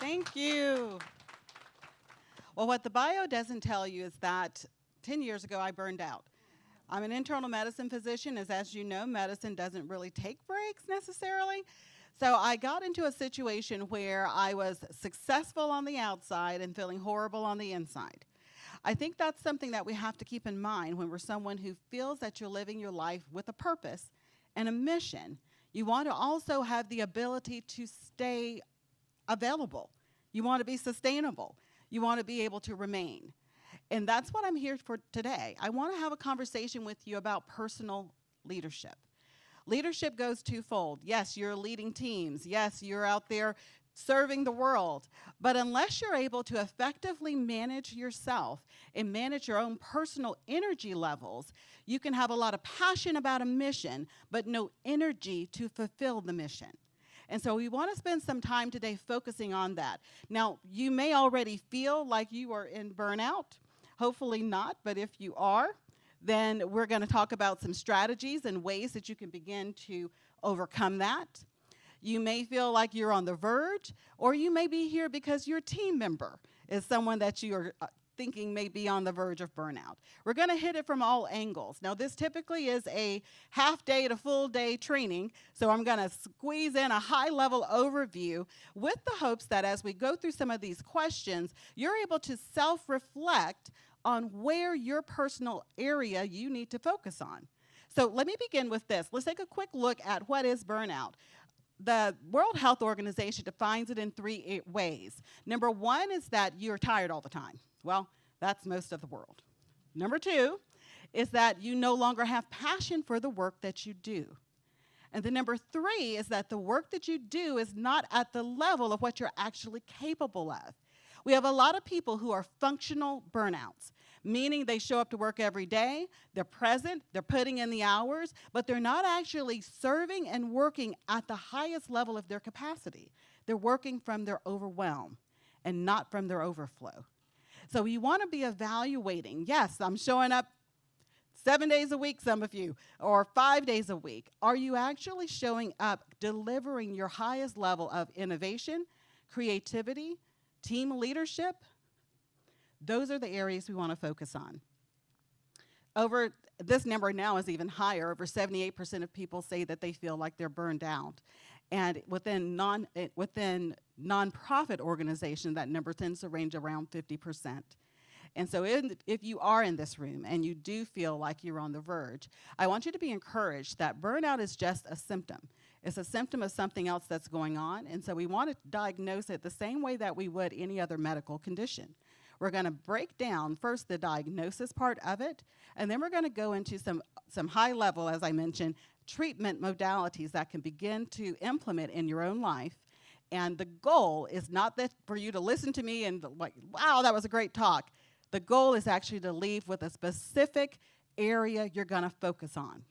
Thank you. Well, what the bio doesn't tell you is that 10 years ago I burned out. I'm an internal medicine physician. As you know, medicine doesn't really take breaks necessarily. So I got into a situation where I was successful on the outside and feeling horrible on the inside. I think that's something that we have to keep in mind when we're someone who feels that you're living your life with a purpose and a mission. You want to also have the ability to stay available. You want to be sustainable. You want to be able to remain. And that's what I'm here for today. I want to have a conversation with you about personal leadership. Leadership goes twofold. Yes, you're leading teams. Yes, you're out there serving the world. But unless you're able to effectively manage yourself and manage your own personal energy levels, you can have a lot of passion about a mission, but no energy to fulfill the mission. And so we want to spend some time today focusing on that. Now, you may already feel like you are in burnout. Hopefully not, but if you are, then we're going to talk about some strategies and ways that you can begin to overcome that. You may feel like you're on the verge, or you may be here because your team member is someone that you are thinking may be on the verge of burnout. We're going to hit it from all angles. Now, this typically is a half-day to full-day training, so I'm going to squeeze in a high-level overview with the hopes that as we go through some of these questions, you're able to self-reflect on where your personal area you need to focus on. So let me begin with this. Let's take a quick look at what is burnout. The World Health Organization defines it in three ways. Number one is that you're tired all the time. Well, that's most of the world. Number two is that you no longer have passion for the work that you do. And then number three is that the work that you do is not at the level of what you're actually capable of. We have a lot of people who are functional burnouts, meaning they show up to work every day, they're present, they're putting in the hours, but they're not actually serving and working at the highest level of their capacity. They're working from their overwhelm and not from their overflow. So you want to be evaluating, yes, I'm showing up 7 days a week, some of you, or 5 days a week. Are you actually showing up, delivering your highest level of innovation, creativity, team leadership? Those are the areas we want to focus on. This number now is even higher. Over 78% of people say that they feel like they're burned out. And within nonprofit organizations, that number tends to range around 50%. And so if you are in this room and you do feel like you're on the verge, I want you to be encouraged that burnout is just a symptom. It's a symptom of something else that's going on. And so we want to diagnose it the same way that we would any other medical condition. We're going to break down first the diagnosis part of it, and then we're going to go into some high level, as I mentioned, treatment modalities that can begin to implement in your own life. And the goal is not that for you to listen to me and like, wow, that was a great talk. The goal is actually to leave with a specific area you're going to focus on,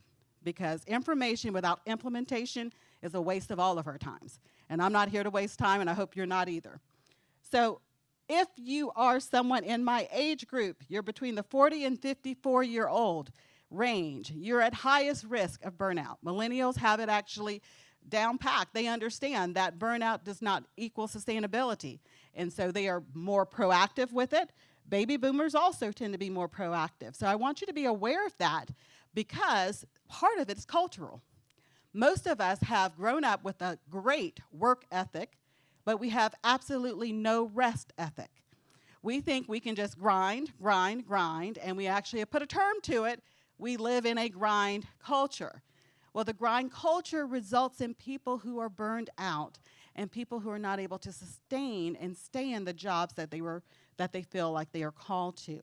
because information without implementation is a waste of all of our times. And I'm not here to waste time, and I hope you're not either. So if you are someone in my age group, you're between the 40 and 54-year-old range, you're at highest risk of burnout. Millennials have it actually down packed. They understand that burnout does not equal sustainability, and so they are more proactive with it. Baby boomers also tend to be more proactive. So I want you to be aware of that, because part of it is cultural. Most of us have grown up with a great work ethic, but we have absolutely no rest ethic. We think we can just grind, grind, grind, and we actually have put a term to it. We live in a grind culture. Well, the grind culture results in people who are burned out and people who are not able to sustain and stay in the jobs that they feel like they are called to.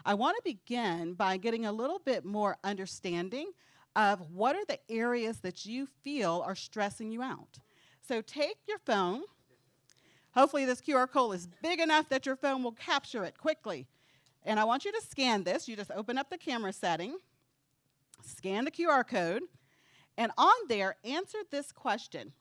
I want to begin by getting a little bit more understanding of what are the areas that you feel are stressing you out. So take your phone. Hopefully this QR code is big enough that your phone will capture it quickly. And I want you to scan this. You just open up the camera setting, scan the QR code, and on there, answer this question.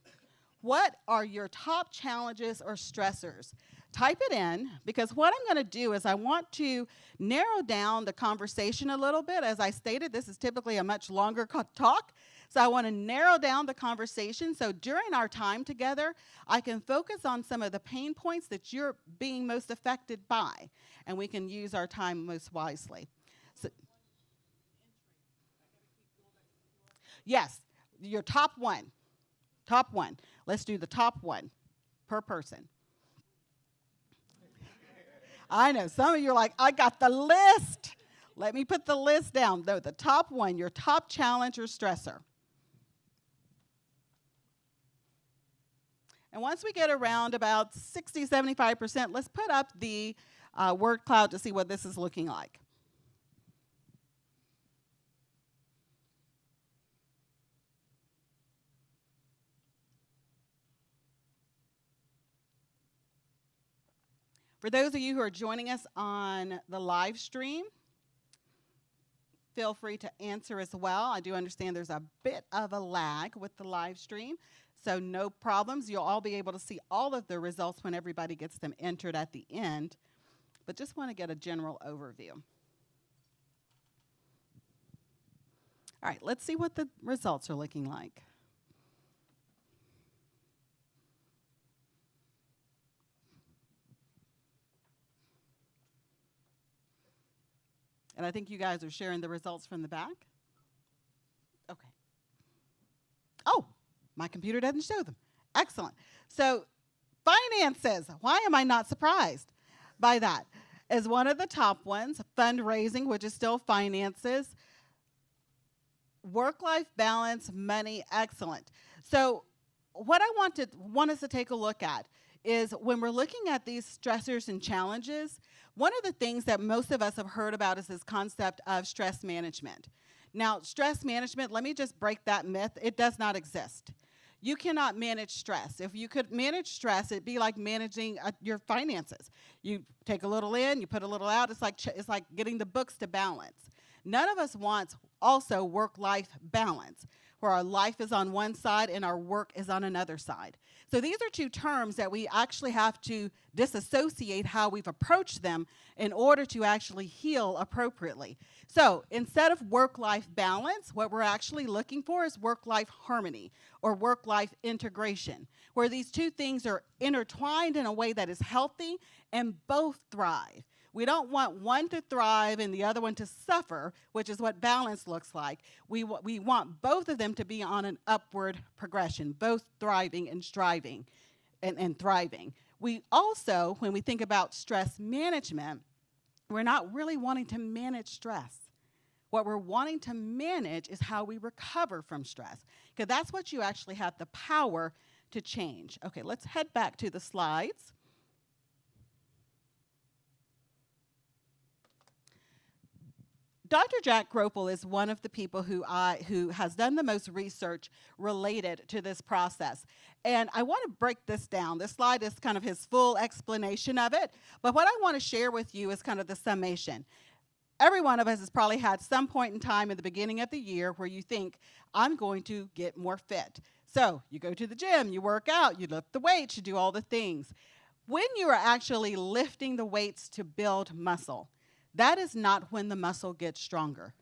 What are your top challenges or stressors? type it in, because what I'm going to do is I want to narrow down the conversation a little bit. As I stated, this is typically a much longer talk, so I want to narrow down the conversation so during our time together, I can focus on some of the pain points that you're being most affected by, and we can use our time most wisely. So, yes, your top one. Top one. Let's do the top one per person. I know, some of you are like, I got the list. Let me put the list down. No, the top one, your top challenge or stressor. And once we get around about 60, 75%, let's put up the word cloud to see what this is looking like. For those of you who are joining us on the live stream, feel free to answer as well. I do understand there's a bit of a lag with the live stream, so no problems. You'll all be able to see all of the results when everybody gets them entered at the end, but just want to get a general overview. All right, let's see what the results are looking like. And I think you guys are sharing the results from the back. Okay. Oh, my computer doesn't show them. Excellent. So finances, why am I not surprised by that? As one of the top ones, fundraising, which is still finances, work-life balance, money, excellent. So what I want us to take a look at is when we're looking at these stressors and challenges, one of the things that most of us have heard about is this concept of stress management. Now, stress management, let me just break that myth. It does not exist. You cannot manage stress. If you could manage stress, it'd be like managing your finances. You take a little in, you put a little out. It's like getting the books to balance. None of us wants also work-life balance, where our life is on one side and our work is on another side. So these are two terms that we actually have to disassociate how we've approached them in order to actually heal appropriately. So instead of work-life balance, what we're actually looking for is work-life harmony or work-life integration, where these two things are intertwined in a way that is healthy and both thrive. We don't want one to thrive and the other one to suffer, which is what balance looks like. We want both of them to be on an upward progression, both thriving and striving and thriving. We also, when we think about stress management, we're not really wanting to manage stress. What we're wanting to manage is how we recover from stress, because that's what you actually have the power to change. Okay, let's head back to the slides. Dr. Jack Gropel is one of the people who has done the most research related to this process. And I want to break this down. This slide is kind of his full explanation of it. But what I want to share with you is kind of the summation. Every one of us has probably had some point in time in the beginning of the year where you think, I'm going to get more fit. So you go to the gym, you work out, you lift the weights, you do all the things. When you are actually lifting the weights to build muscle, that is not when the muscle gets stronger.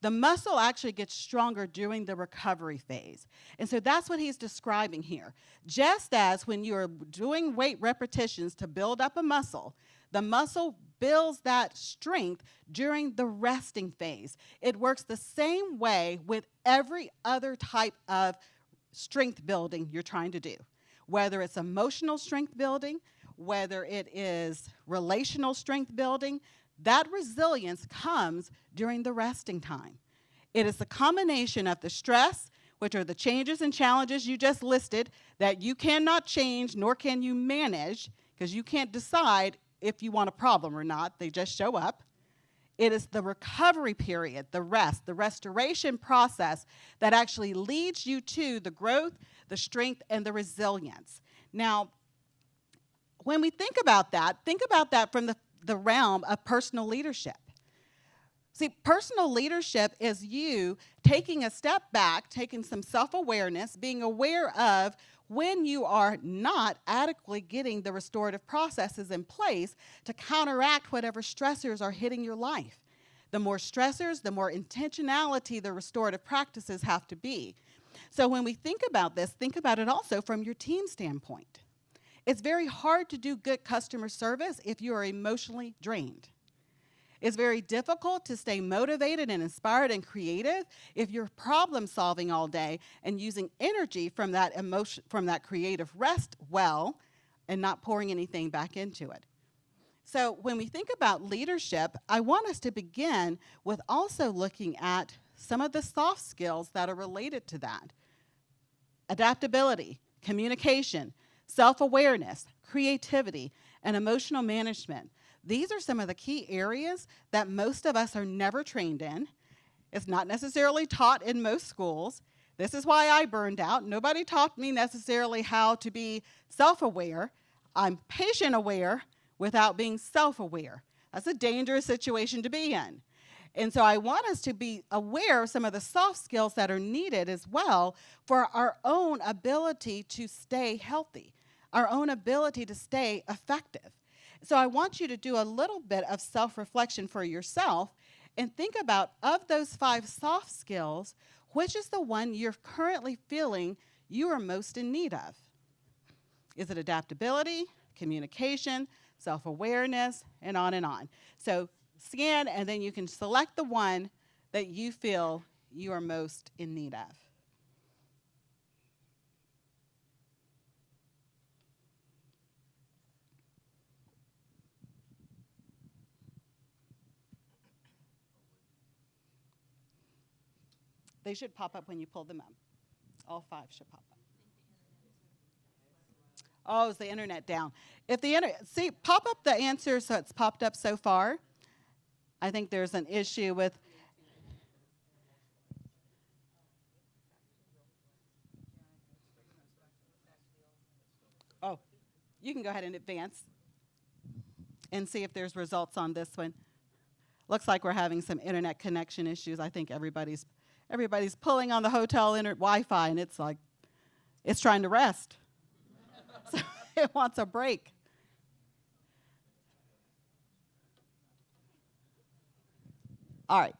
The muscle actually gets stronger during the recovery phase. And so that's what he's describing here. Just as when you're doing weight repetitions to build up a muscle, the muscle builds that strength during the resting phase. It works the same way with every other type of strength building you're trying to do, whether it's emotional strength building, whether it is relational strength building. That resilience comes during the resting time. It is the combination of the stress, which are the changes and challenges you just listed that you cannot change nor can you manage, because you can't decide if you want a problem or not. They just show up. It is the recovery period, the rest, the restoration process that actually leads you to the growth, the strength, and the resilience. Now, when we think about that from the realm of personal leadership. See, personal leadership is you taking a step back, taking some self-awareness, being aware of when you are not adequately getting the restorative processes in place to counteract whatever stressors are hitting your life. The more stressors, the more intentionality the restorative practices have to be. So when we think about this, think about it also from your team standpoint. It's very hard to do good customer service if you are emotionally drained. It's very difficult to stay motivated and inspired and creative if you're problem solving all day and using energy from that emotion, from that creative rest well, and not pouring anything back into it. So when we think about leadership, I want us to begin with also looking at some of the soft skills that are related to that. Adaptability, communication, self-awareness, creativity, and emotional management. These are some of the key areas that most of us are never trained in. It's not necessarily taught in most schools. This is why I burned out. Nobody taught me necessarily how to be self-aware. I'm patient-aware without being self-aware. That's a dangerous situation to be in. And so I want us to be aware of some of the soft skills that are needed as well for our own ability to stay healthy, our own ability to stay effective. So I want you to do a little bit of self-reflection for yourself and think about, of those 5 soft skills, which is the one you're currently feeling you are most in need of? Is it adaptability, communication, self-awareness, and on and on? So scan, and then you can select the one that you feel you are most in need of. They should pop up when you pull them up. All 5 should pop up. Oh, is the internet down? If the internet, see, pop up the answer so it's popped up so far. I think there's an issue with. Oh, you can go ahead and advance and see if there's results on this one. Looks like we're having some internet connection issues. I think everybody's pulling on the hotel Wi-Fi, and it's like, it's trying to rest. So it wants a break. All right.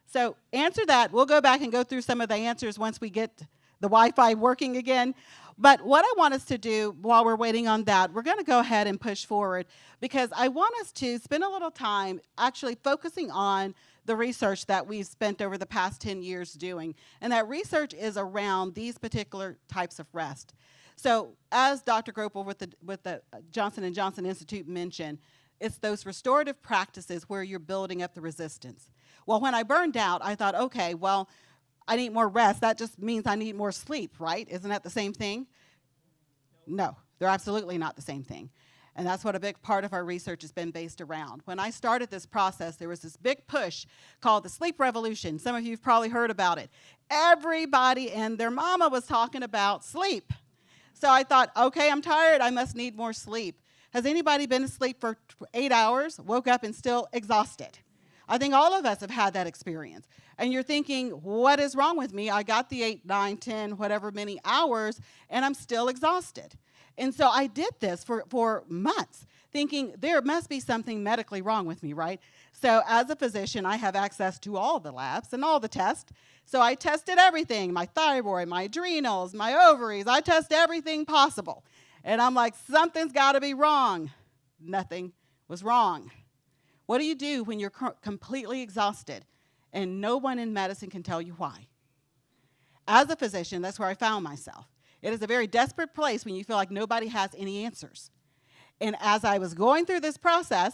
So answer that. We'll go back and go through some of the answers once we get the Wi-Fi working again. But what I want us to do while we're waiting on that, we're going to go ahead and push forward, because I want us to spend a little time actually focusing on the research that we've spent over the past 10 years doing. And that research is around these particular types of rest. So as Dr. Gropel with the Johnson & Johnson Institute mentioned, it's those restorative practices where you're building up the resistance. Well, when I burned out, I thought, okay, well, I need more rest. That just means I need more sleep, right? Isn't that the same thing? No, they're absolutely not the same thing. And that's what a big part of our research has been based around. When I started this process, there was this big push called the sleep revolution. Some of you have probably heard about it. Everybody and their mama was talking about sleep. So I thought, okay, I'm tired. I must need more sleep. Has anybody been asleep for 8 hours, woke up and still exhausted? I think all of us have had that experience. And you're thinking, what is wrong with me? I got the 8, 9, 10, whatever many hours, and I'm still exhausted. And so I did this for months, thinking there must be something medically wrong with me, right? So as a physician, I have access to all the labs and all the tests. So I tested everything, my thyroid, my adrenals, my ovaries. I test everything possible. And I'm like, something's got to be wrong. Nothing was wrong. What do you do when you're completely exhausted and no one in medicine can tell you why? As a physician, that's where I found myself. It is a very desperate place when you feel like nobody has any answers. And as I was going through this process,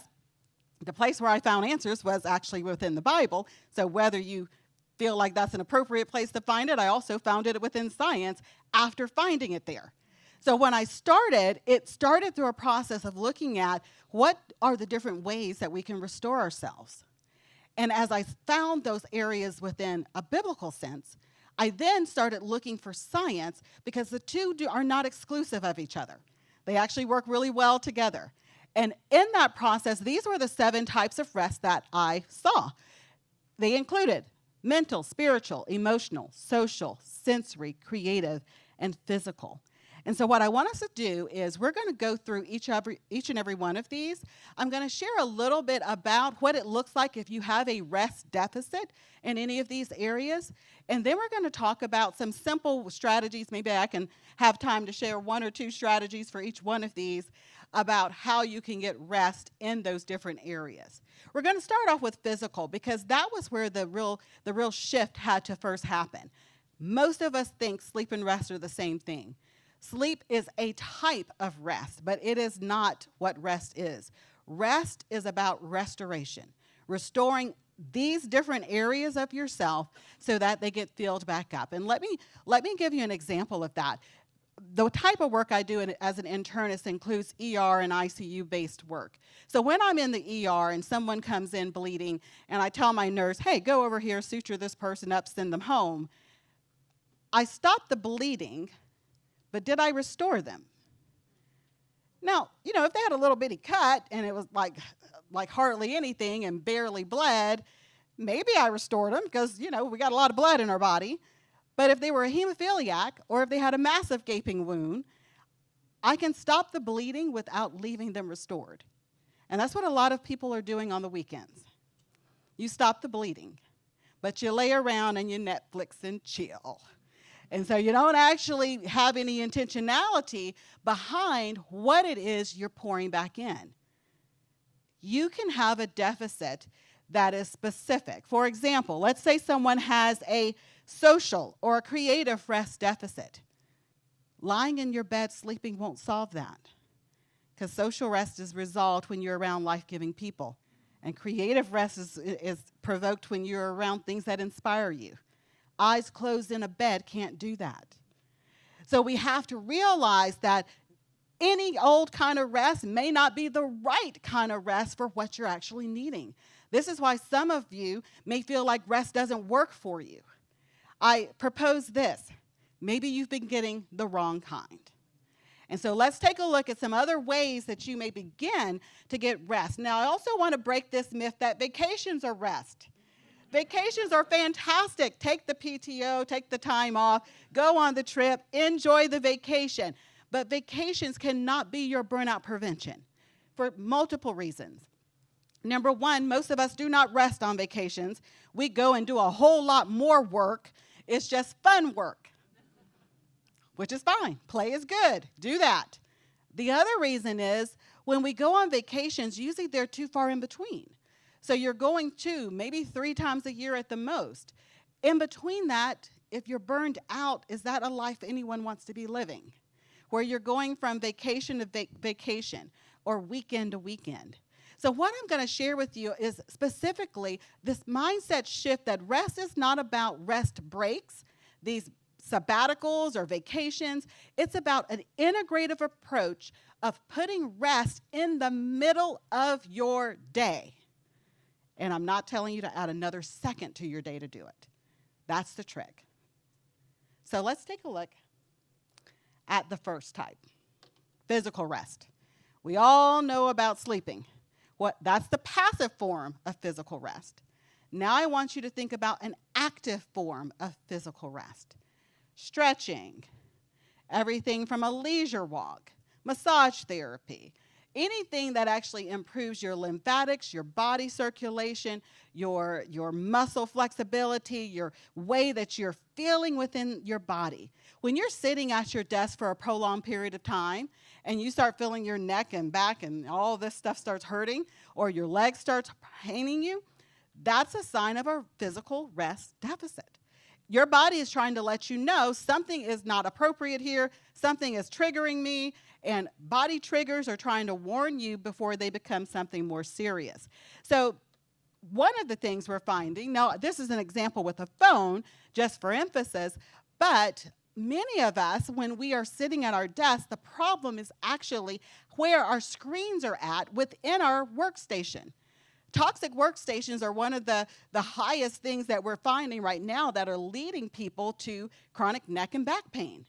the place where I found answers was actually within the Bible. So whether you feel like that's an appropriate place to find it, I also found it within science after finding it there. So when I started, it started through a process of looking at what are the different ways that we can restore ourselves. And as I found those areas within a biblical sense, I then started looking for science, because the two are not exclusive of each other. They actually work really well together. And in that process, these were the 7 types of rest that I saw. They included mental, spiritual, emotional, social, sensory, creative, and physical. And so what I want us to do is we're going to go through each and every one of these. I'm going to share a little bit about what it looks like if you have a rest deficit in any of these areas. And then we're going to talk about some simple strategies. Maybe I can have time to share 1 or 2 strategies for each one of these about how you can get rest in those different areas. We're going to start off with physical because that was where the real shift had to first happen. Most of us think sleep and rest are the same thing. Sleep is a type of rest, but it is not what rest is. Rest is about restoration, restoring these different areas of yourself so that they get filled back up. And let me give you an example of that. The type of work I do as an internist includes ER and ICU-based work. So when I'm in the ER and someone comes in bleeding and I tell my nurse, hey, go over here, suture this person up, send them home, I stop the bleeding, but did I restore them? Now, if they had a little bitty cut and it was like hardly anything and barely bled, maybe I restored them because, we got a lot of blood in our body. But if they were a hemophiliac or if they had a massive gaping wound, I can stop the bleeding without leaving them restored. And that's what a lot of people are doing on the weekends. You stop the bleeding, but you lay around and you Netflix and chill. And so you don't actually have any intentionality behind what it is you're pouring back in. You can have a deficit that is specific. For example, let's say someone has a social or a creative rest deficit. Lying in your bed sleeping won't solve that because social rest is resolved when you're around life-giving people. And creative rest is provoked when you're around things that inspire you. Eyes closed in a bed can't do that. So we have to realize that any old kind of rest may not be the right kind of rest for what you're actually needing. This is why some of you may feel like rest doesn't work for you. I propose this. Maybe you've been getting the wrong kind. And so let's take a look at some other ways that you may begin to get rest. Now, I also want to break this myth that vacations are rest. Vacations are fantastic. Take the PTO, take the time off, go on the trip, enjoy the vacation. But vacations cannot be your burnout prevention for multiple reasons. Number one, most of us do not rest on vacations. We go and do a whole lot more work. It's just fun work, which is fine. Play is good. Do that. The other reason is when we go on vacations, usually they're too far in between. So you're going 2, maybe 3 times a year at the most. In between that, if you're burned out, is that a life anyone wants to be living? Where you're going from vacation to vacation or weekend to weekend. So what I'm going to share with you is specifically this mindset shift that rest is not about rest breaks, these sabbaticals or vacations. It's about an integrative approach of putting rest in the middle of your day. And I'm not telling you to add another second to your day to do it. That's the trick. So let's take a look at the first type, physical rest. We all know about sleeping. That's the passive form of physical rest. Now I want you to think about an active form of physical rest. Stretching, everything from a leisure walk, massage therapy, anything that actually improves your lymphatics, your body circulation, your muscle flexibility, your way that you're feeling within your body. When you're sitting at your desk for a prolonged period of time and you start feeling your neck and back and all this stuff starts hurting or your legs starts paining you, that's a sign of a physical rest deficit. Your body is trying to let you know something is not appropriate here, something is triggering me, and body triggers are trying to warn you before they become something more serious. So one of the things we're finding, now this is an example with a phone, just for emphasis, but many of us, when we are sitting at our desk, the problem is actually where our screens are at within our workstation. Toxic workstations are one of the highest things that we're finding right now that are leading people to chronic neck and back pain.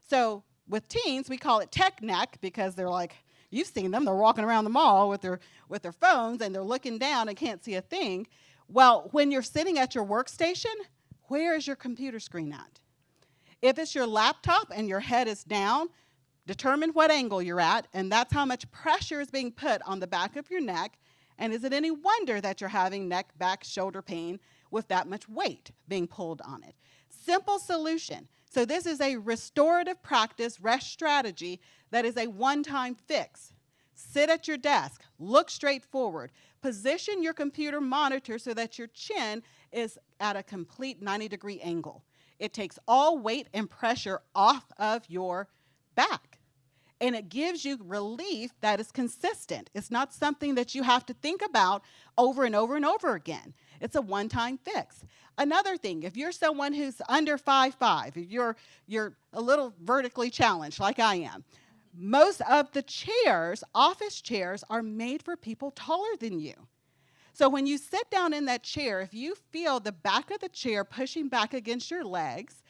So with teens, we call it tech neck because they're like, you've seen them, they're walking around the mall with their phones and they're looking down and can't see a thing. Well, when you're sitting at your workstation, where is your computer screen at? If it's your laptop and your head is down, determine what angle you're at, and that's how much pressure is being put on the back of your neck. And is it any wonder that you're having neck, back, shoulder pain with that much weight being pulled on it? Simple solution. So this is a restorative practice, rest strategy, that is a one-time fix. Sit at your desk, look straight forward, position your computer monitor so that your chin is at a complete 90-degree angle. It takes all weight and pressure off of your back. And it gives you relief that is consistent. It's not something that you have to think about over and over and over again. It's a one-time fix. Another thing, if you're someone who's under 5'5", if you're a little vertically challenged like I am, most of the chairs, office chairs, are made for people taller than you. So when you sit down in that chair, if you feel the back of the chair pushing back against your legs,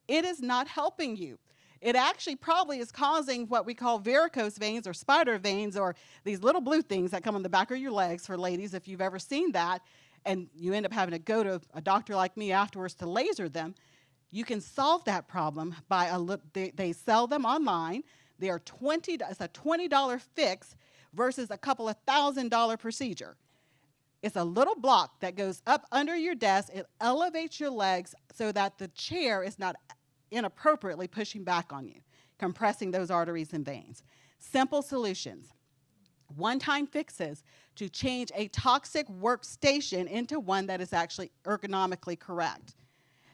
it is not helping you. It actually probably is causing what we call varicose veins or spider veins, or these little blue things that come on the back of your legs for ladies, if you've ever seen that, and you end up having to go to a doctor like me afterwards to laser them. You can solve that problem by they sell them online. They are it's a $20 fix versus a couple of $1,000 procedure. It's a little block that goes up under your desk. It elevates your legs so that the chair is not inappropriately pushing back on you, compressing those arteries and veins. Simple solutions. One-time fixes to change a toxic workstation into one that is actually ergonomically correct.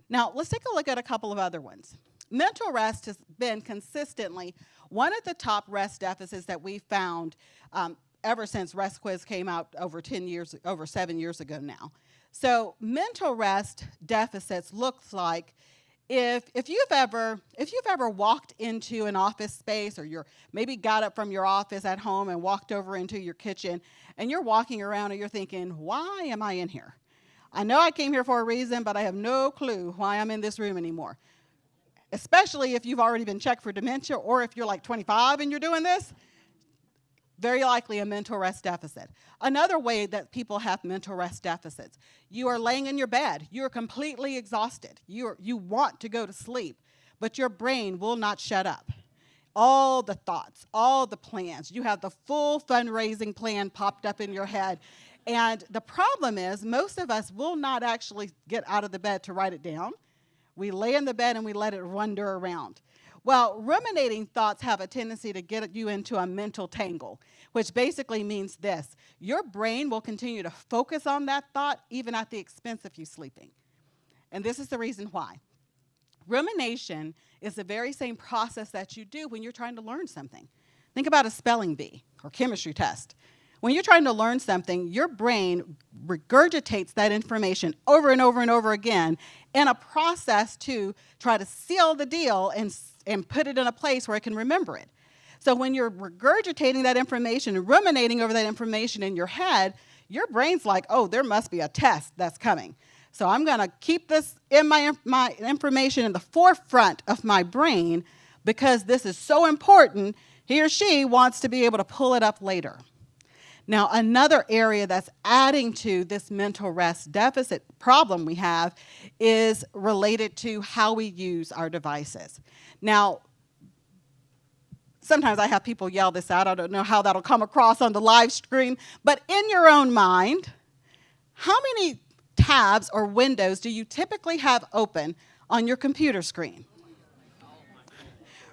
Now, let's take a look at a couple of other ones. Mental rest has been consistently one of the top rest deficits that we found ever since Rest Quiz came out over 7 years ago now. So mental rest deficits looks like if you've ever walked into an office space, or you're maybe got up from your office at home and walked over into your kitchen, and you're walking around and you're thinking, why am I in here? I know I came here for a reason, but I have no clue why I'm in this room anymore. Especially if you've already been checked for dementia, or if you're like 25 and you're doing this, very likely a mental rest deficit. Another way that people have mental rest deficits, you are laying in your bed, you're completely exhausted, you want to go to sleep, but your brain will not shut up. All the thoughts, all the plans, you have the full fundraising plan popped up in your head, and the problem is most of us will not actually get out of the bed to write it down. We lay in the bed and we let it wander around. Well, ruminating thoughts have a tendency to get you into a mental tangle, which basically means this: your brain will continue to focus on that thought even at the expense of you sleeping. And this is the reason why. Rumination is the very same process that you do when you're trying to learn something. Think about a spelling bee or chemistry test. When you're trying to learn something, your brain regurgitates that information over and over and over again in a process to try to seal the deal and put it in a place where it can remember it. So when you're regurgitating that information and ruminating over that information in your head, your brain's like, oh, there must be a test that's coming. So I'm going to keep this in my information in the forefront of my brain because this is so important. He or she wants to be able to pull it up later. Now, another area that's adding to this mental rest deficit problem we have is related to how we use our devices. Now, sometimes I have people yell this out. I don't know how that'll come across on the live screen, but in your own mind, how many tabs or windows do you typically have open on your computer screen?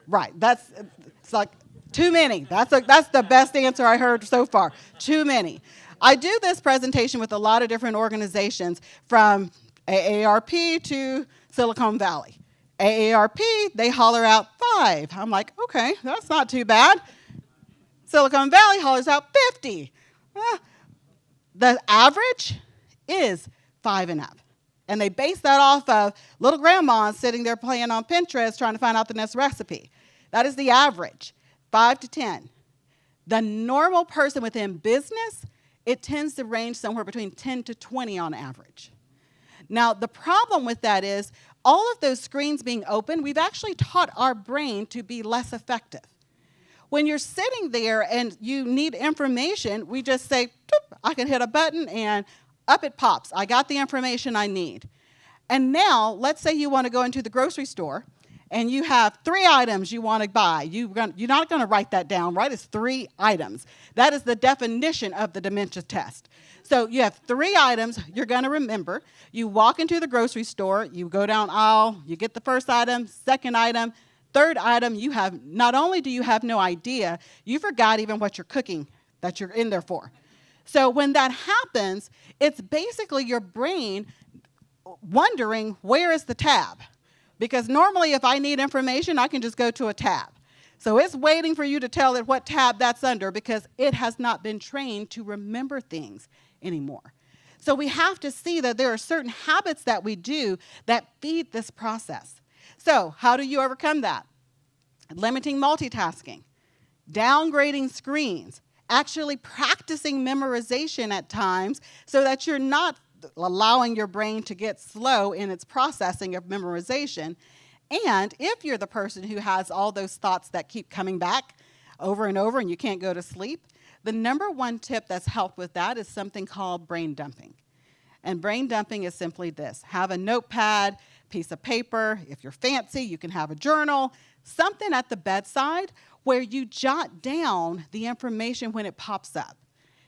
Right, it's like too many. That's the best answer I heard so far. Too many. I do this presentation with a lot of different organizations, from AARP to Silicon Valley. AARP, they holler out 5. I'm like, okay, that's not too bad. Silicon Valley hollers out 50. The average is 5 and up. And they base that off of little grandmas sitting there playing on Pinterest trying to find out the next recipe. That is the average, 5 to 10. The normal person within business, it tends to range somewhere between 10 to 20 on average. Now, the problem with that is all of those screens being open, we've actually taught our brain to be less effective. When you're sitting there and you need information, we just say, I can hit a button and up it pops. I got the information I need. And now, let's say you want to go into the grocery store and you have 3 items you want to buy. You're not going to write that down, right? It's 3 items. That is the definition of the dementia test. So you have 3 items you're going to remember. You walk into the grocery store, you go down aisle, you get the first item, second item, third item. You have, not only do you have no idea, you forgot even what you're cooking that you're in there for. So when that happens, it's basically your brain wondering, where is the tab? Because normally if I need information, I can just go to a tab. So it's waiting for you to tell it what tab that's under because it has not been trained to remember things anymore. So we have to see that there are certain habits that we do that feed this process. So how do you overcome that? Limiting multitasking, downgrading screens, actually practicing memorization at times so that you're not allowing your brain to get slow in its processing of memorization. And if you're the person who has all those thoughts that keep coming back over and over and you can't go to sleep, the number one tip that's helped with that is something called brain dumping. And brain dumping is simply this. Have a notepad, piece of paper. If you're fancy, you can have a journal, something at the bedside where you jot down the information when it pops up.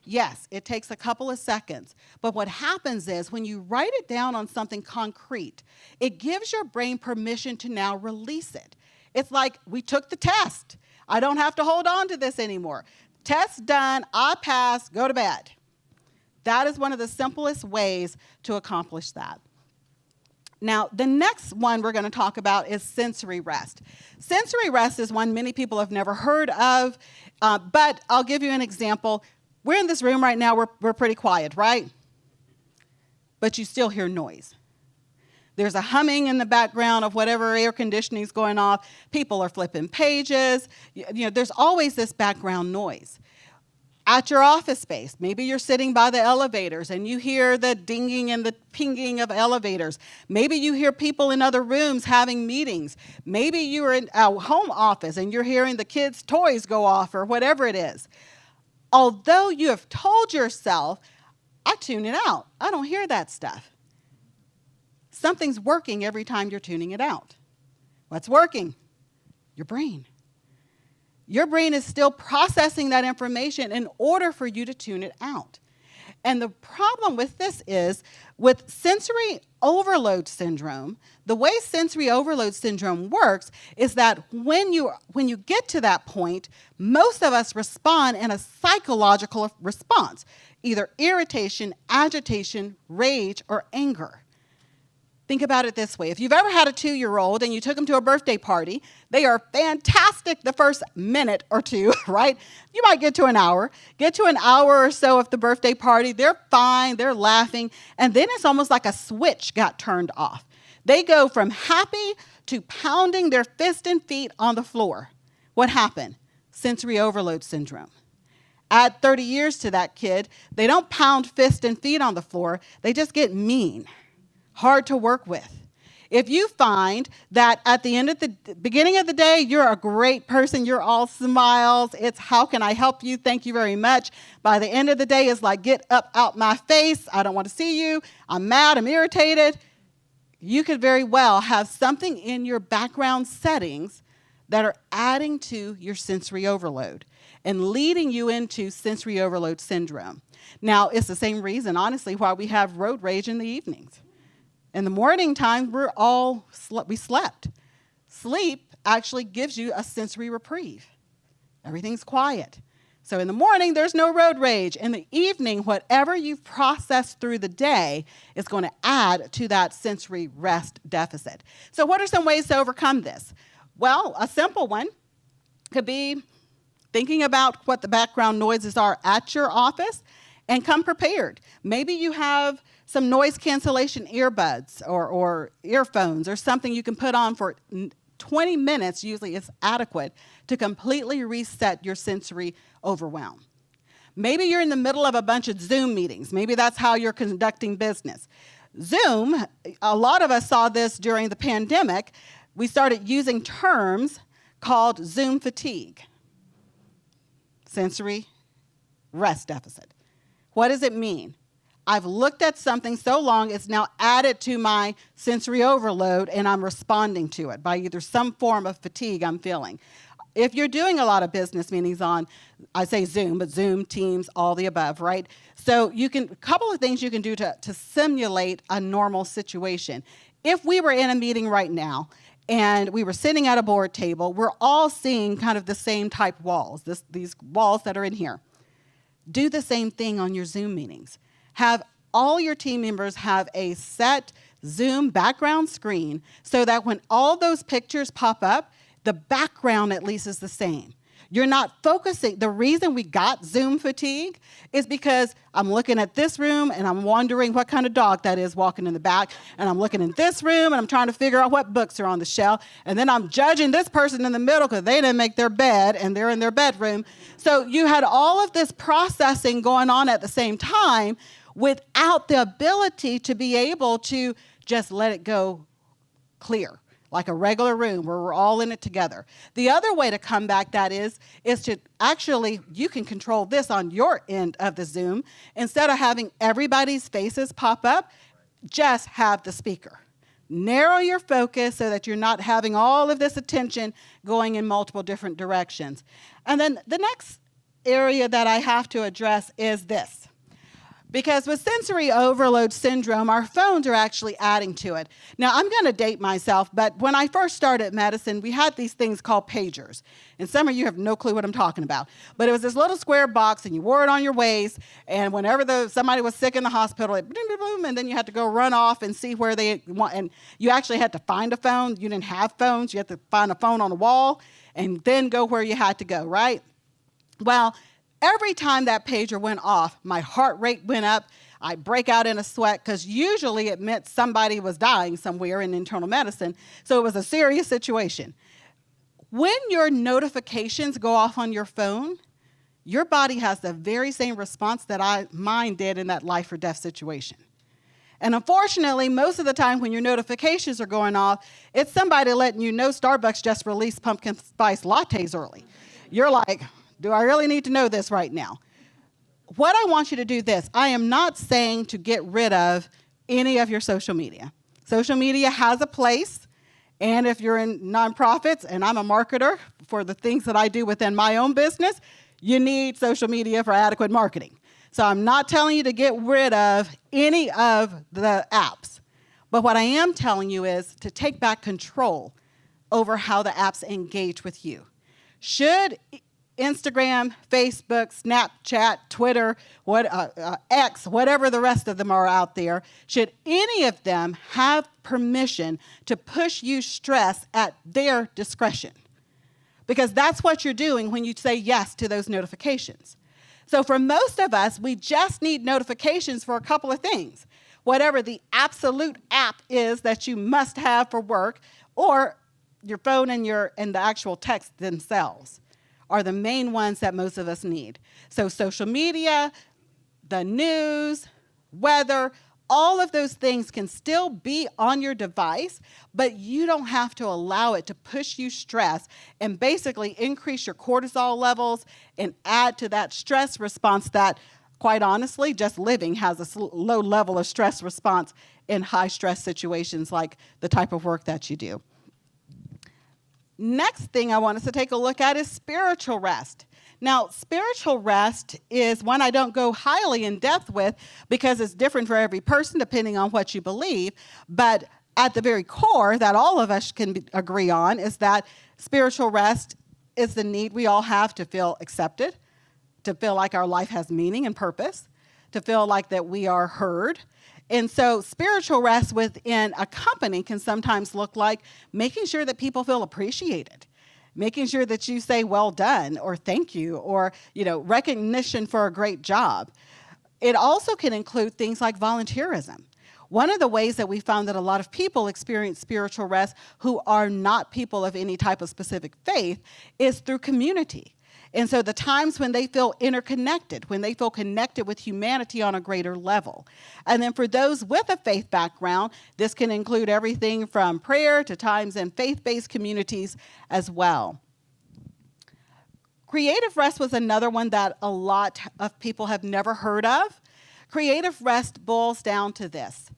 Yes, it takes a couple of seconds, but what happens is when you write it down on something concrete, it gives your brain permission to now release it. It's like, we took the test. I don't have to hold on to this anymore. Test done, I passed, go to bed. That is one of the simplest ways to accomplish that. Now, the next one we're going to talk about is sensory rest. Sensory rest is one many people have never heard of, but I'll give you an example. We're in this room right now, we're pretty quiet, right? But you still hear noise. There's a humming in the background of whatever air conditioning is going off. People are flipping pages. There's always this background noise. At your office space, maybe you're sitting by the elevators and you hear the dinging and the pinging of elevators. Maybe you hear people in other rooms having meetings. Maybe you're in a home office and you're hearing the kids' toys go off or whatever it is. Although you have told yourself, I tune it out. I don't hear that stuff. Something's working every time you're tuning it out. What's working? Your brain. Your brain is still processing that information in order for you to tune it out. And the problem with this is, with sensory overload syndrome, the way sensory overload syndrome works is that when you get to that point, most of us respond in a psychological response, either irritation, agitation, rage, or anger. Think about it this way. If you've ever had a 2-year-old and you took them to a birthday party, they are fantastic the first minute or two, right? You might get to an hour. Get to an hour or so of the birthday party. They're fine. They're laughing. And then it's almost like a switch got turned off. They go from happy to pounding their fist and feet on the floor. What happened? Sensory overload syndrome. Add 30 years to that kid. They don't pound fist and feet on the floor. They just get mean. Hard to work with. If you find that at the end of the beginning of the day, you're a great person, you're all smiles, it's how can I help you, thank you very much. By the end of the day, it's like, get up out my face, I don't want to see you, I'm mad, I'm irritated. You could very well have something in your background settings that are adding to your sensory overload and leading you into sensory overload syndrome. Now, it's the same reason, honestly, why we have road rage in the evenings. In the morning time, we slept. Sleep actually gives you a sensory reprieve. Everything's quiet. So in the morning, there's no road rage. In the evening, whatever you've processed through the day is going to add to that sensory rest deficit. So what are some ways to overcome this? Well, a simple one could be thinking about what the background noises are at your office and come prepared. Maybe you have some noise cancellation earbuds or earphones or something you can put on for 20 minutes, usually is adequate, to completely reset your sensory overwhelm. Maybe you're in the middle of a bunch of Zoom meetings. Maybe that's how you're conducting business. Zoom, a lot of us saw this during the pandemic. We started using terms called Zoom fatigue, sensory rest deficit. What does it mean? I've looked at something so long, it's now added to my sensory overload, and I'm responding to it by either some form of fatigue I'm feeling. If you're doing a lot of business meetings on, I say Zoom, but Zoom, Teams, all the above, right? So a couple of things you can do to simulate a normal situation. If we were in a meeting right now, and we were sitting at a board table, we're all seeing kind of the same type walls, these walls that are in here. Do the same thing on your Zoom meetings. Have all your team members have a set Zoom background screen so that when all those pictures pop up, the background at least is the same. You're not focusing. The reason we got Zoom fatigue is because I'm looking at this room and I'm wondering what kind of dog that is walking in the back, and I'm looking in this room and I'm trying to figure out what books are on the shelf, and then I'm judging this person in the middle because they didn't make their bed and they're in their bedroom. So you had all of this processing going on at the same time without the ability to be able to just let it go clear, like a regular room where we're all in it together. The other way to combat that is to actually, you can control this on your end of the Zoom. Instead of having everybody's faces pop up, just have the speaker. Narrow your focus so that you're not having all of this attention going in multiple different directions. And then the next area that I have to address is this. Because with sensory overload syndrome, our phones are actually adding to it. Now, I'm going to date myself, but when I first started medicine, we had these things called pagers. And some of you have no clue what I'm talking about. But it was this little square box, and you wore it on your waist, and whenever somebody was sick in the hospital, it boom, boom, boom, and then you had to go run off and see where they want. And you actually had to find a phone. You didn't have phones. You had to find a phone on the wall and then go where you had to go, right? Well, every time that pager went off, my heart rate went up. I'd break out in a sweat because usually it meant somebody was dying somewhere in internal medicine. So it was a serious situation. When your notifications go off on your phone, your body has the very same response that mine did in that life or death situation. And unfortunately, most of the time when your notifications are going off, it's somebody letting you know Starbucks just released pumpkin spice lattes early. You're like, do I really need to know this right now? What I want you to do this. I am not saying to get rid of any of your social media. Social media has a place, and if you're in nonprofits, and I'm a marketer for the things that I do within my own business, you need social media for adequate marketing. So I'm not telling you to get rid of any of the apps. But what I am telling you is to take back control over how the apps engage with you. Should Instagram, Facebook, Snapchat, Twitter, X, whatever the rest of them are out there, should any of them have permission to push you stress at their discretion? Because that's what you're doing when you say yes to those notifications. So for most of us, we just need notifications for a couple of things. Whatever the absolute app is that you must have for work, or your phone and the actual text themselves are the main ones that most of us need. So social media, the news, weather, all of those things can still be on your device, but you don't have to allow it to push you stress and basically increase your cortisol levels and add to that stress response that, quite honestly, just living has a low level of stress response in high stress situations like the type of work that you do. Next thing I want us to take a look at is spiritual rest. Now, spiritual rest is one I don't go highly in depth with because it's different for every person depending on what you believe. But at the very core that all of us can agree on is that spiritual rest is the need we all have to feel accepted, to feel like our life has meaning and purpose, to feel like that we are heard. And so spiritual rest within a company can sometimes look like making sure that people feel appreciated, making sure that you say well done or thank you or, recognition for a great job. It also can include things like volunteerism. One of the ways that we found that a lot of people experience spiritual rest who are not people of any type of specific faith is through community. And so the times when they feel interconnected, when they feel connected with humanity on a greater level. And then for those with a faith background, this can include everything from prayer to times in faith-based communities as well. Creative rest was another one that a lot of people have never heard of. Creative rest boils down to this.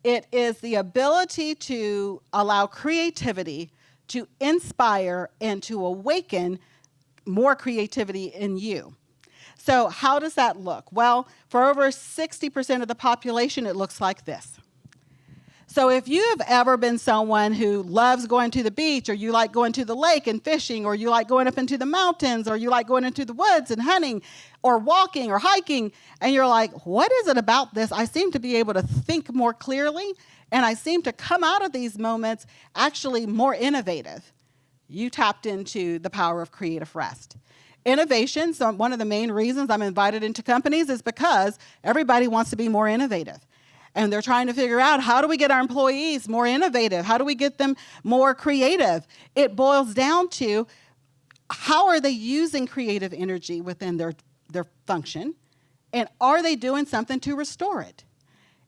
It is the ability to allow creativity to inspire and to awaken more creativity in you. So how does that look? Well, for over 60% of the population, it looks like this. So if you have ever been someone who loves going to the beach, or you like going to the lake and fishing, or you like going up into the mountains, or you like going into the woods and hunting, or walking or hiking, and you're like, what is it about this? I seem to be able to think more clearly, and I seem to come out of these moments actually more innovative. You tapped into the power of creative rest. Innovation, so one of the main reasons I'm invited into companies is because everybody wants to be more innovative. And they're trying to figure out, how do we get our employees more innovative? How do we get them more creative? It boils down to, how are they using creative energy within their function? And are they doing something to restore it?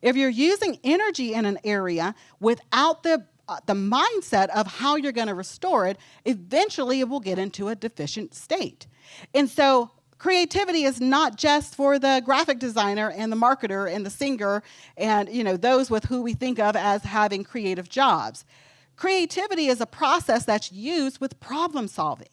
If you're using energy in an area without the mindset of how you're going to restore it, eventually it will get into a deficient state. And so creativity is not just for the graphic designer and the marketer and the singer and, those with who we think of as having creative jobs. Creativity is a process that's used with problem solving.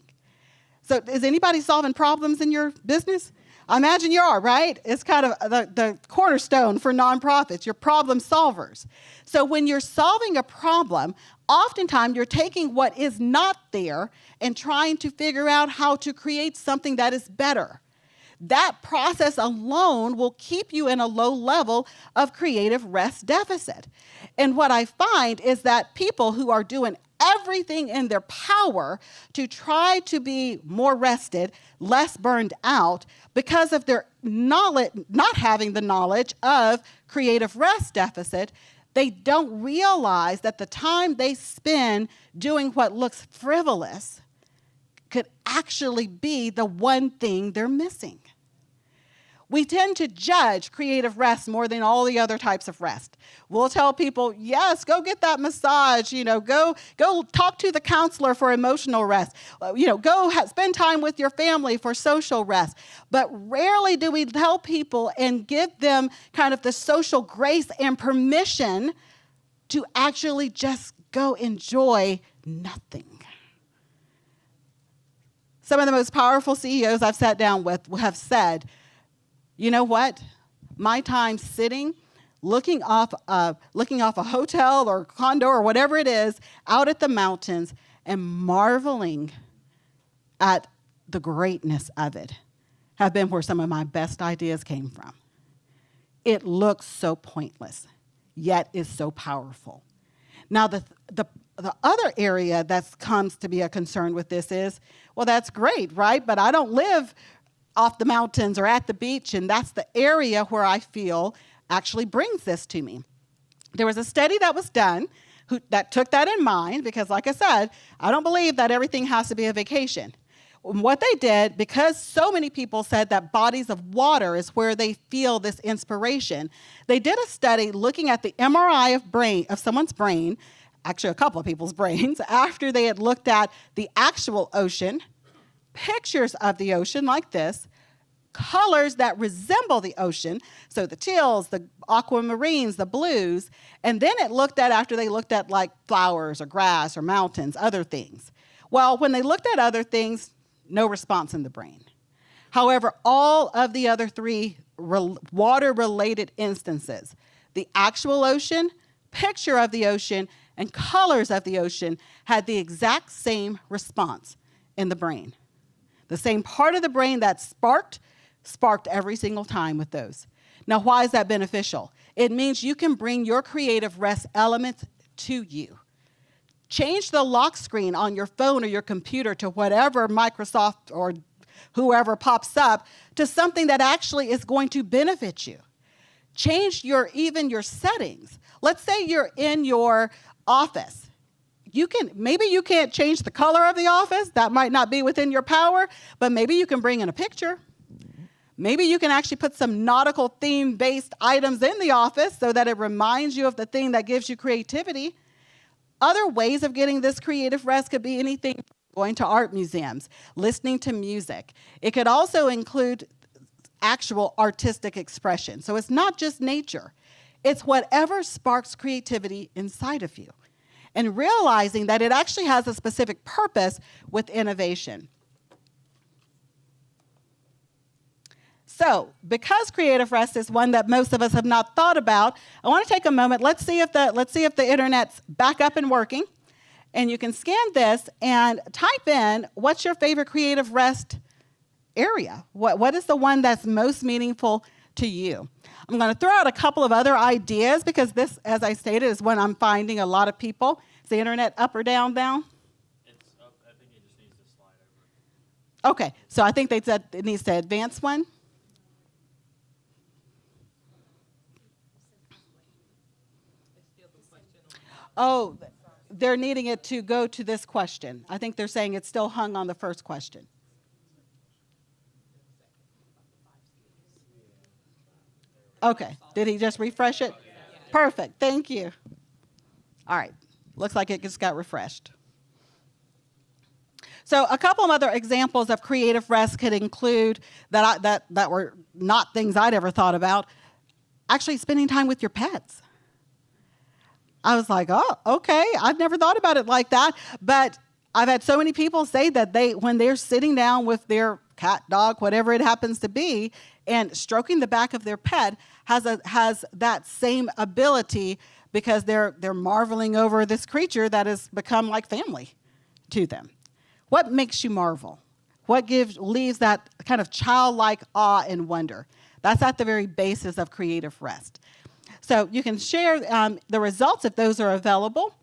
So is anybody solving problems in your business? I imagine you are, right? It's kind of the cornerstone for nonprofits. You're problem solvers. So when you're solving a problem, oftentimes you're taking what is not there and trying to figure out how to create something that is better. That process alone will keep you in a low level of creative rest deficit. And what I find is that people who are doing everything in their power to try to be more rested, less burned out, because of their knowledge, not having the knowledge of creative rest deficit, they don't realize that the time they spend doing what looks frivolous could actually be the one thing they're missing. We tend to judge creative rest more than all the other types of rest. We'll tell people, yes, go get that massage, go talk to the counselor for emotional rest, go spend time with your family for social rest. But rarely do we tell people and give them kind of the social grace and permission to actually just go enjoy nothing. Some of the most powerful CEOs I've sat down with have said, you know what? My time sitting, looking off a hotel or condo or whatever it is, out at the mountains and marveling at the greatness of it have been where some of my best ideas came from. It looks so pointless, yet is so powerful. Now, the other area that comes to be a concern with this is, well, that's great, right? But I don't live off the mountains or at the beach, and that's the area where I feel actually brings this to me. There was a study that was done that took that in mind, because like I said, I don't believe that everything has to be a vacation. What they did, because so many people said that bodies of water is where they feel this inspiration, they did a study looking at the MRI of someone's brain, actually a couple of people's brains, after they had looked at the actual ocean, pictures of the ocean like this, colors that resemble the ocean, so the teals, the aquamarines, the blues, and then it looked at, after they looked at like flowers or grass or mountains, other things. Well, when they looked at other things, no response in the brain. However, all of the other three water-related instances, the actual ocean, picture of the ocean, and colors of the ocean had the exact same response in the brain. The same part of the brain that sparked every single time with those. Now, why is that beneficial? It means you can bring your creative rest elements to you. Change the lock screen on your phone or your computer to whatever Microsoft or whoever pops up to something that actually is going to benefit you. Change even your settings. Let's say you're in your office. Maybe you can't change the color of the office. That might not be within your power, but maybe you can bring in a picture. Maybe you can actually put some nautical theme-based items in the office so that it reminds you of the thing that gives you creativity. Other ways of getting this creative rest could be anything from going to art museums, listening to music. It could also include actual artistic expression. So it's not just nature. It's whatever sparks creativity inside of you. And realizing that it actually has a specific purpose with innovation. So, because creative rest is one that most of us have not thought about, I want to take a moment. Let's see if the internet's back up and working. And you can scan this and type in what's your favorite creative rest area. What is the one that's most meaningful to you? I'm going to throw out a couple of other ideas because this, as I stated, is when I'm finding a lot of people. Is the internet up or down? It's up. I think it just needs to slide over. Okay, so I think they said it needs to advance one. Oh, they're needing it to go to this question. I think they're saying it's still hung on the first question. Okay, did he just refresh it? Perfect, thank you. All right, looks like it just got refreshed. So a couple of other examples of creative rest could include that were not things I'd ever thought about. Actually, spending time with your pets. I was like, oh, okay, I've never thought about it like that. But I've had so many people say that when they're sitting down with their cat, dog, whatever it happens to be, and stroking the back of their pet has that same ability because they're marveling over this creature that has become like family to them. What makes you marvel? What leaves that kind of childlike awe and wonder? That's at the very basis of creative rest. So you can share the results if those are available.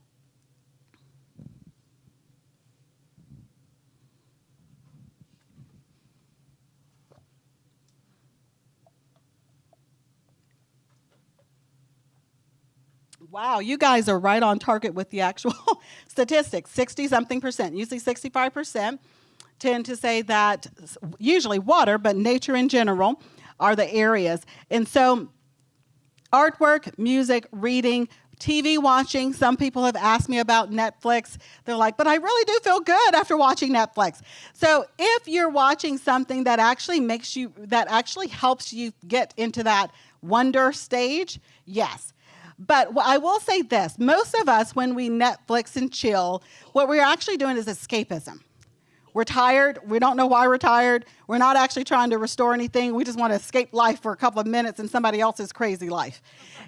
Wow, you guys are right on target with the actual statistics, 60-something%. Usually 65% tend to say that usually water, but nature in general are the areas. And so artwork, music, reading, TV watching. Some people have asked me about Netflix. They're like, but I really do feel good after watching Netflix. So if you're watching something that actually helps you get into that wonder stage, yes. But I will say this, most of us, when we Netflix and chill, what we're actually doing is escapism. We're tired. We don't know why we're tired. We're not actually trying to restore anything. We just want to escape life for a couple of minutes in somebody else's crazy life.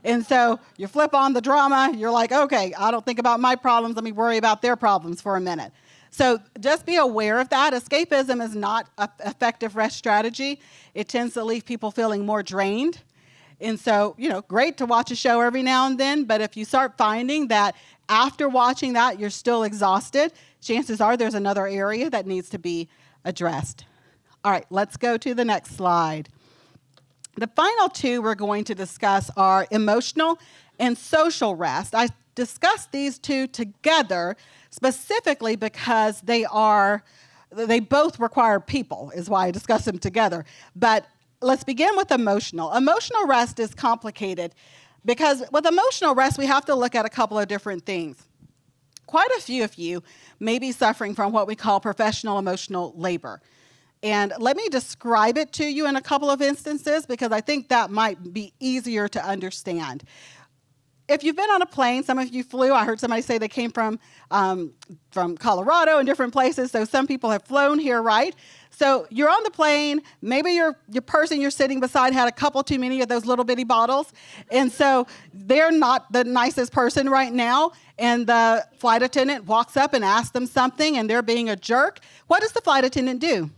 And so you flip on the drama. You're like, okay, I don't think about my problems. Let me worry about their problems for a minute. So just be aware of that. Escapism is not an effective rest strategy. It tends to leave people feeling more drained. And so, great to watch a show every now and then, but if you start finding that after watching that you're still exhausted, chances are there's another area that needs to be addressed. All right, let's go to the next slide. The final two we're going to discuss are emotional and social rest. I discussed these two together specifically because they both require people, is why I discuss them together. But let's begin with emotional. Emotional rest is complicated because with emotional rest, we have to look at a couple of different things. Quite a few of you may be suffering from what we call professional emotional labor. And let me describe it to you in a couple of instances because I think that might be easier to understand. If you've been on a plane, some of you flew. I heard somebody say they came from Colorado and different places, so some people have flown here, right? So you're on the plane, maybe your person you're sitting beside had a couple too many of those little bitty bottles, and so they're not the nicest person right now, and the flight attendant walks up and asks them something, and they're being a jerk. What does the flight attendant do?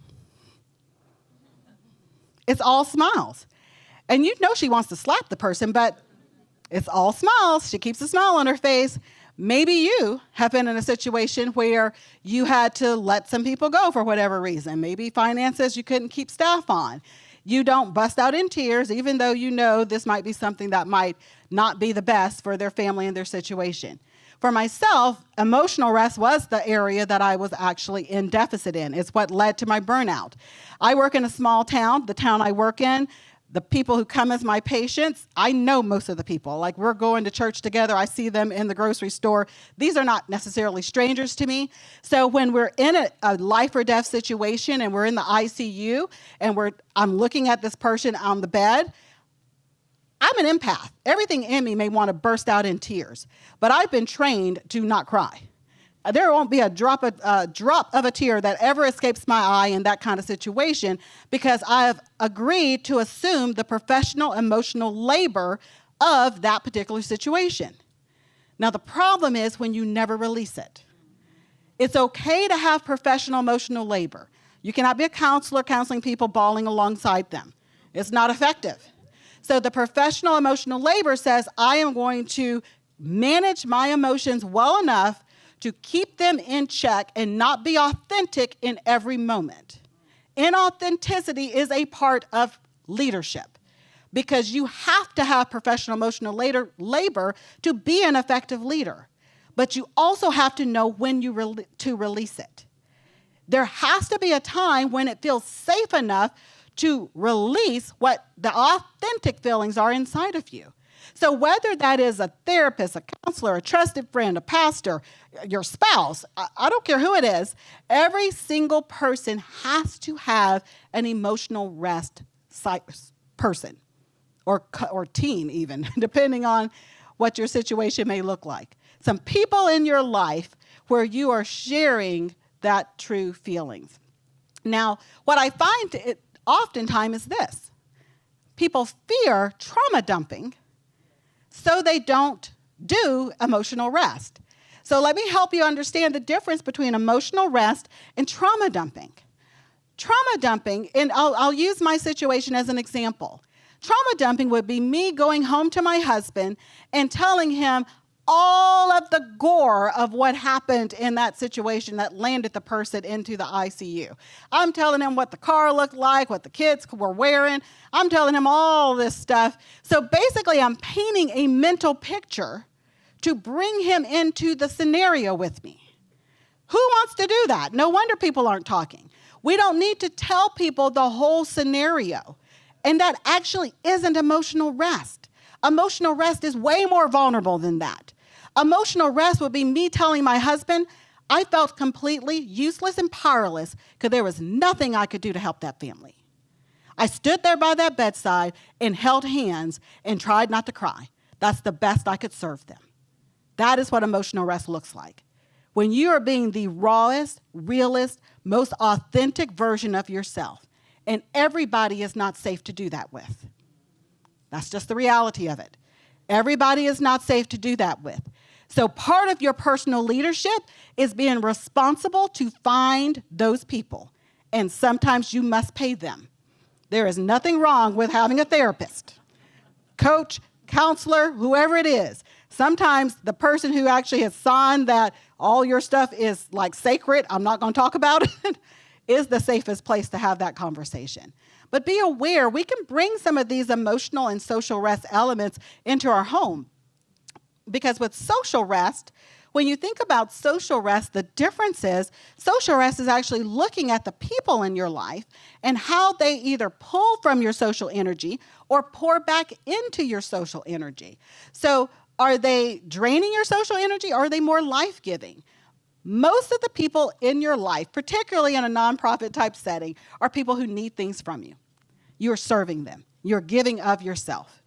It's all smiles. And you know she wants to slap the person, but it's all smiles. She keeps a smile on her face. Maybe you have been in a situation where you had to let some people go for whatever reason. Maybe finances, you couldn't keep staff on. You don't bust out in tears, even though you know this might be something that might not be the best for their family and their situation. For myself, emotional rest was the area that I was actually in deficit in. It's what led to my burnout. I work in a small town. The town I work in, The people who come as my patients, I know most of the people. Like, we're going to church together. I see them in the grocery store. These are not necessarily strangers to me. So when we're in a life or death situation and we're in the ICU and I'm looking at this person on the bed, I'm an empath. Everything in me may want to burst out in tears, but I've been trained to not cry. There won't be a drop of a tear that ever escapes my eye in that kind of situation, because I have agreed to assume the professional emotional labor of that particular situation. Now, the problem is when you never release it. It's okay to have professional emotional labor. You cannot be a counselor counseling people bawling alongside them. It's not effective. So the professional emotional labor says, I am going to manage my emotions well enough to keep them in check and not be authentic in every moment. Inauthenticity is a part of leadership, because you have to have professional emotional labor to be an effective leader. But you also have to know when to release it. There has to be a time when it feels safe enough to release what the authentic feelings are inside of you. So whether that is a therapist, a counselor, a trusted friend, a pastor, your spouse, I don't care who it is, every single person has to have an emotional rest person or team even, depending on what your situation may look like. Some people in your life where you are sharing that true feelings. Now, what I find oftentimes is this. People fear trauma dumping, so they don't do emotional rest. So let me help you understand the difference between emotional rest and trauma dumping. Trauma dumping, and I'll use my situation as an example. Trauma dumping would be me going home to my husband and telling him all of the gore of what happened in that situation that landed the person into the ICU. I'm telling him what the car looked like, what the kids were wearing. I'm telling him all this stuff. So basically, I'm painting a mental picture to bring him into the scenario with me. Who wants to do that? No wonder people aren't talking. We don't need to tell people the whole scenario. And that actually isn't emotional rest. Emotional rest is way more vulnerable than that. Emotional rest would be me telling my husband, I felt completely useless and powerless because there was nothing I could do to help that family. I stood there by that bedside and held hands and tried not to cry. That's the best I could serve them. That is what emotional rest looks like. When you are being the rawest, realest, most authentic version of yourself, and everybody is not safe to do that with. That's just the reality of it. Everybody is not safe to do that with. So part of your personal leadership is being responsible to find those people. And sometimes you must pay them. There is nothing wrong with having a therapist, coach, counselor, whoever it is. Sometimes the person who actually has signed that all your stuff is like sacred, I'm not going to talk about it, is the safest place to have that conversation. But be aware, we can bring some of these emotional and social rest elements into our home. Because with social rest, when you think about social rest, the difference is social rest is actually looking at the people in your life and how they either pull from your social energy or pour back into your social energy. So are they draining your social energy, or are they more life-giving? Most of the people in your life, particularly in a nonprofit type setting, are people who need things from you. You're serving them. You're giving of yourself.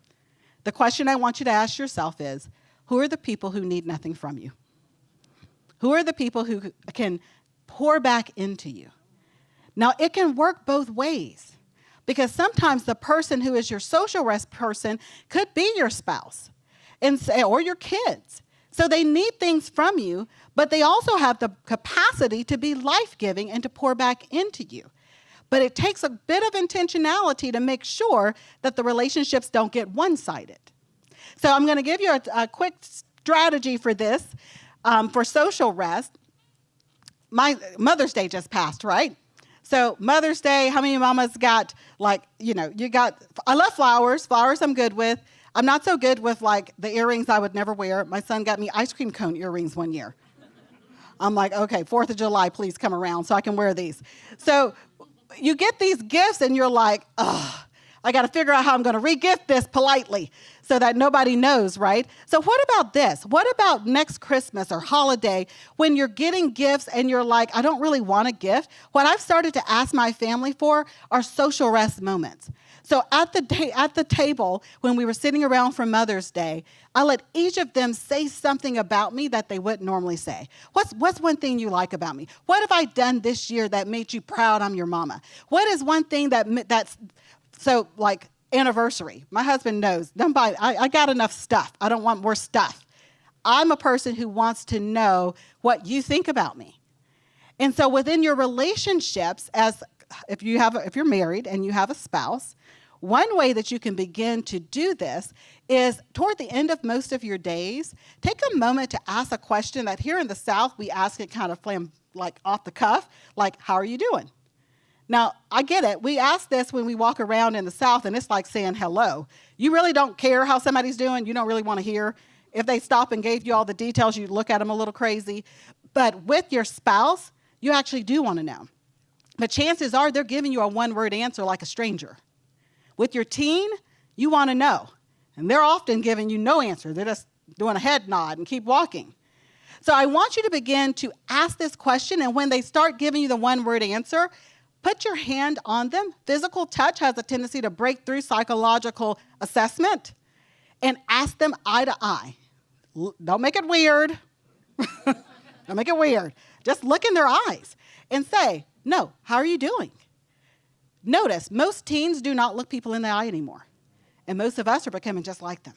The question I want you to ask yourself is, who are the people who need nothing from you? Who are the people who can pour back into you? Now, it can work both ways, because sometimes the person who is your social rest person could be your spouse or your kids. So they need things from you, but they also have the capacity to be life-giving and to pour back into you. But it takes a bit of intentionality to make sure that the relationships don't get one-sided. So I'm going to give you a quick strategy for this, for social rest. My Mother's Day just passed, right? So Mother's Day, how many mamas got, I love flowers. Flowers I'm good with. I'm not so good with, the earrings I would never wear. My son got me ice cream cone earrings one year. I'm like, okay, 4th of July, please come around so I can wear these. So you get these gifts and you're like, ugh. I got to figure out how I'm going to re-gift this politely so that nobody knows, right? So what about this? What about next Christmas or holiday when you're getting gifts and you're like, I don't really want a gift? What I've started to ask my family for are social rest moments. So at the table, when we were sitting around for Mother's Day, I let each of them say something about me that they wouldn't normally say. What's one thing you like about me? What have I done this year that made you proud I'm your mama? What is one thing that's so like anniversary? My husband knows. Don't buy. I got enough stuff. I don't want more stuff. I'm a person who wants to know what you think about me. And so within your relationships, as if you're married and you have a spouse, one way that you can begin to do this is toward the end of most of your days, take a moment to ask a question that here in the South, we ask it kind of like off the cuff, like, how are you doing? Now, I get it. We ask this when we walk around in the South, and it's like saying hello. You really don't care how somebody's doing. You don't really want to hear. If they stop and gave you all the details, you'd look at them a little crazy. But with your spouse, you actually do want to know. But chances are they're giving you a one-word answer like a stranger. With your teen, you want to know. And they're often giving you no answer. They're just doing a head nod and keep walking. So I want you to begin to ask this question, and when they start giving you the one-word answer, put your hand on them. Physical touch has a tendency to break through psychological assessment, and ask them eye to eye. Don't make it weird. Don't make it weird. Just look in their eyes and say, no, how are you doing? Notice, most teens do not look people in the eye anymore. And most of us are becoming just like them.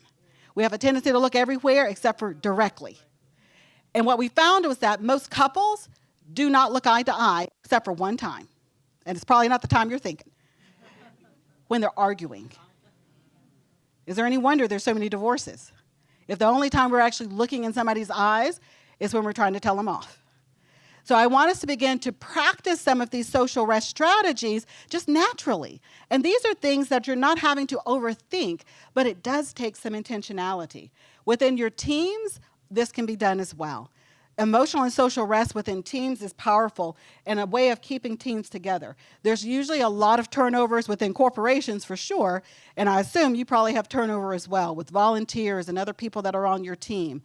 We have a tendency to look everywhere except for directly. And what we found was that most couples do not look eye to eye except for one time. And it's probably not the time you're thinking. When they're arguing. Is there any wonder there's so many divorces? If the only time we're actually looking in somebody's eyes is when we're trying to tell them off. So I want us to begin to practice some of these social rest strategies just naturally. And these are things that you're not having to overthink, but it does take some intentionality. Within your teams, this can be done as well. Emotional and social rest within teams is powerful and a way of keeping teams together. There's usually a lot of turnovers within corporations for sure, and I assume you probably have turnover as well with volunteers and other people that are on your team.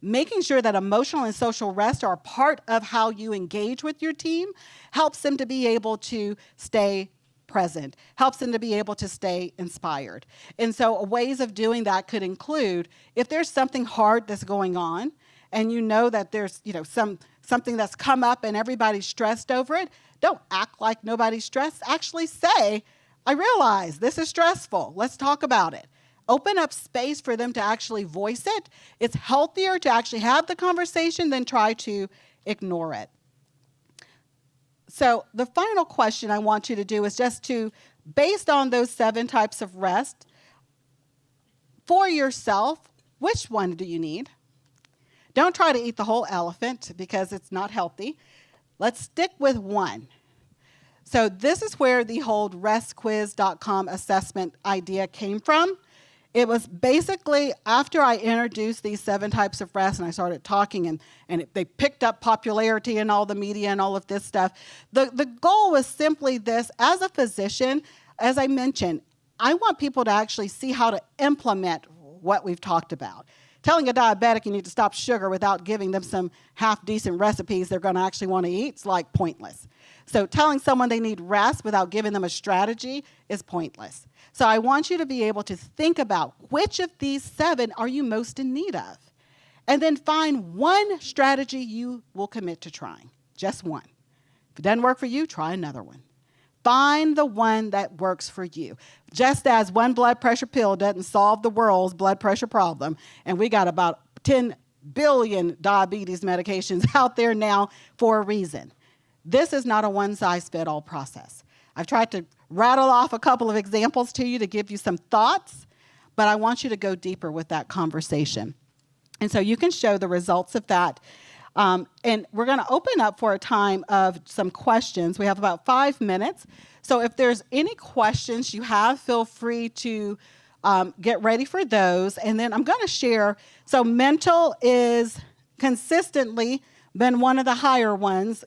Making sure that emotional and social rest are a part of how you engage with your team helps them to be able to stay present, helps them to be able to stay inspired. And so ways of doing that could include, if there's something hard that's going on, and you know that there's something that's come up and everybody's stressed over it, don't act like nobody's stressed. Actually say, I realize this is stressful. Let's talk about it. Open up space for them to actually voice it. It's healthier to actually have the conversation than try to ignore it. So the final question I want you to do is just to, based on those 7 types of rest, for yourself, which one do you need? Don't try to eat the whole elephant because it's not healthy. Let's stick with one. So this is where the whole restquiz.com assessment idea came from. It was basically after I introduced these 7 types of rest and I started talking and they picked up popularity in all the media and all of this stuff. The goal was simply this. As a physician, as I mentioned, I want people to actually see how to implement what we've talked about. Telling a diabetic you need to stop sugar without giving them some half-decent recipes they're going to actually want to eat is like pointless. So telling someone they need rest without giving them a strategy is pointless. So I want you to be able to think about which of these 7 are you most in need of. And then find one strategy you will commit to trying. Just one. If it doesn't work for you, try another one. Find the one that works for you. Just as one blood pressure pill doesn't solve the world's blood pressure problem, and we got about 10 billion diabetes medications out there now for a reason. This is not a one-size-fits-all process. I've tried to rattle off a couple of examples to you to give you some thoughts, but I want you to go deeper with that conversation. And so you can show the results of that. And we're going to open up for a time of some questions. We have about 5 minutes. So if there's any questions you have, feel free to get ready for those. And then I'm going to share. So mental is consistently been one of the higher ones.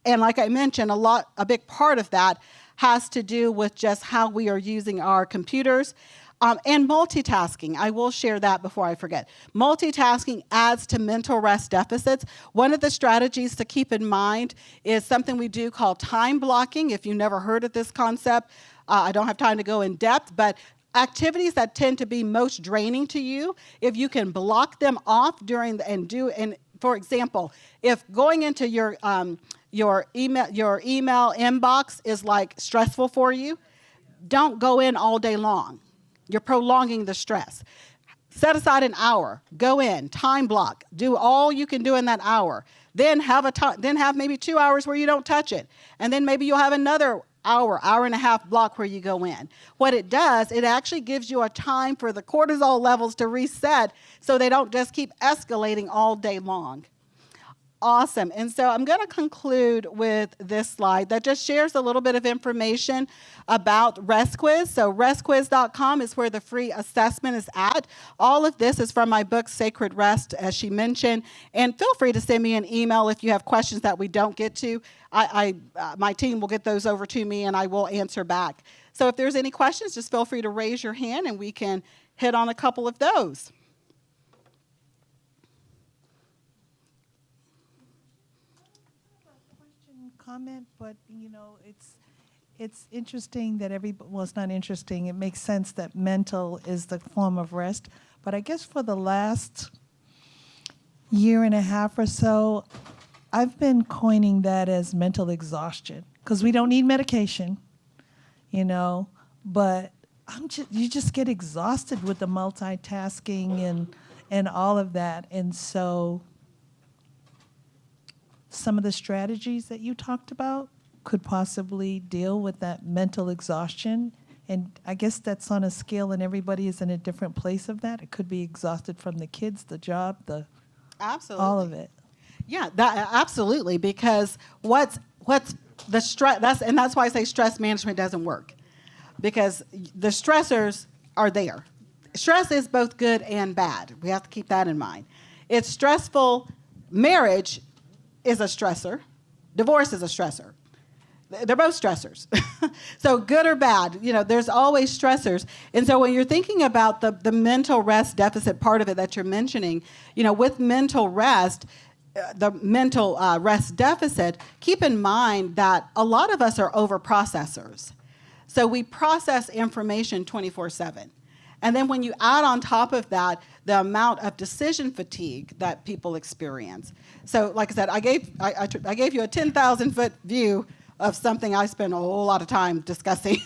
And like I mentioned, a big part of that has to do with just how we are using our computers. And multitasking, I will share that before I forget. Multitasking adds to mental rest deficits. One of the strategies to keep in mind is something we do called time blocking. If you've never heard of this concept, I don't have time to go in depth, but activities that tend to be most draining to you, if you can block them off during for example, if going into your email inbox is like stressful for you, don't go in all day long. You're prolonging the stress. Set aside an hour. Go in, time block. Do all you can do in that hour. Then have maybe 2 hours where you don't touch it, and then maybe you'll have another hour and a half block where you go in. What it does, it actually gives you a time for the cortisol levels to reset, so they don't just keep escalating all day long. Awesome. And so I'm going to conclude with this slide that just shares a little bit of information about Rest Quiz. So restquiz.com is where the free assessment is at. All of this is from my book, Sacred Rest, as she mentioned. And feel free to send me an email if you have questions that we don't get to. My team will get those over to me, and I will answer back. So if there's any questions, just feel free to raise your hand, and we can hit on a couple of those. Comment, but it's interesting that well, it's not interesting. It makes sense that mental is the form of rest, but I guess for the last year and a half or so, I've been coining that as mental exhaustion, because we don't need medication, but you just get exhausted with the multitasking and all of that, and so some of the strategies that you talked about could possibly deal with that mental exhaustion. And I guess that's on a scale, and everybody is in a different place of that. It could be exhausted from the kids, the job, Absolutely. all of it. Yeah, absolutely, because what's the stress, that's why I say stress management doesn't work, because the stressors are there. Stress is both good and bad. We have to keep that in mind. It's stressful. Marriage is a stressor. Divorce is a stressor. They're both stressors. So good or bad, there's always stressors. And so when you're thinking about the mental rest deficit part of it that you're mentioning, with mental rest, the mental rest deficit, keep in mind that a lot of us are over processors. So we process information 24/7. And then when you add on top of that the amount of decision fatigue that people experience. So like I said, I gave you a 10,000-foot view of something I spend a whole lot of time discussing.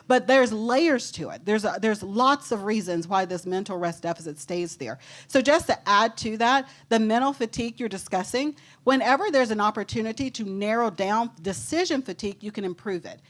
But there's layers to it. There's lots of reasons why this mental rest deficit stays there. So just to add to that, the mental fatigue you're discussing, whenever there's an opportunity to narrow down decision fatigue, you can improve it.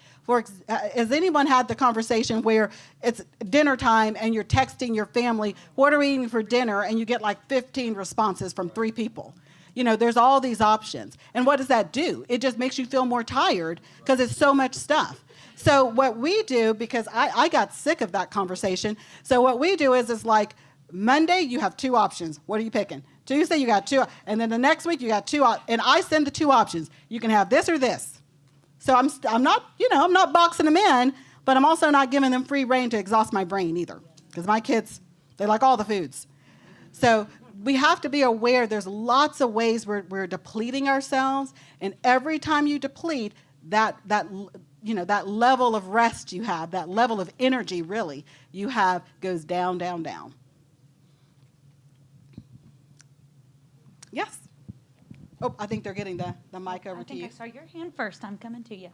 Has anyone had the conversation where it's dinner time and you're texting your family, what are we eating for dinner? And you get like 15 responses from 3 people. There's all these options. And what does that do? It just makes you feel more tired because it's so much stuff. So what we do, because I got sick of that conversation, so what we do is like Monday you have 2 options. What are you picking? Tuesday you got 2, and then the next week you got 2, and I send the 2 options. You can have this or this. So I'm not boxing them in, but I'm also not giving them free rein to exhaust my brain either, because my kids, they like all the foods. So we have to be aware there's lots of ways we're depleting ourselves, and every time you deplete, that level of rest you have, that level of energy really you have goes down, down, down. Yes. Oh, I think they're getting the mic over to you. I think I saw your hand first. I'm coming to you.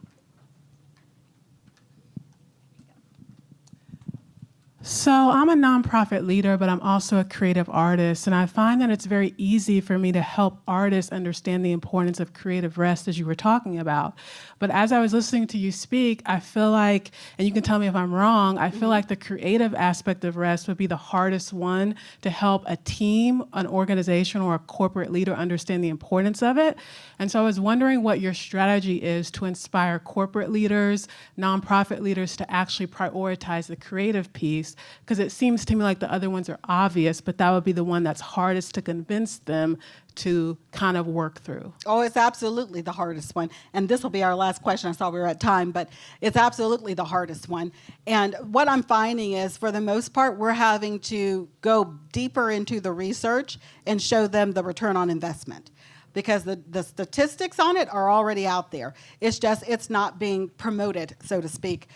So I'm a nonprofit leader, but I'm also a creative artist, and I find that it's very easy for me to help artists understand the importance of creative rest, as you were talking about. But as I was listening to you speak, I feel like, and you can tell me if I'm wrong, I feel like the creative aspect of rest would be the hardest one to help a team, an organization, or a corporate leader understand the importance of it. And so I was wondering what your strategy is to inspire corporate leaders, nonprofit leaders to actually prioritize the creative piece, choice? Because it seems to me like the other ones are obvious, but that would be the one that's hardest to convince them to kind of work through. Oh, it's absolutely the hardest one. And this will be our last question. I saw we were at time, but it's absolutely the hardest one. And what I'm finding is, for the most part, we're having to go deeper into the research and show them the return on investment, because the statistics on it are already out there. It's just, it's not being promoted, so to speak,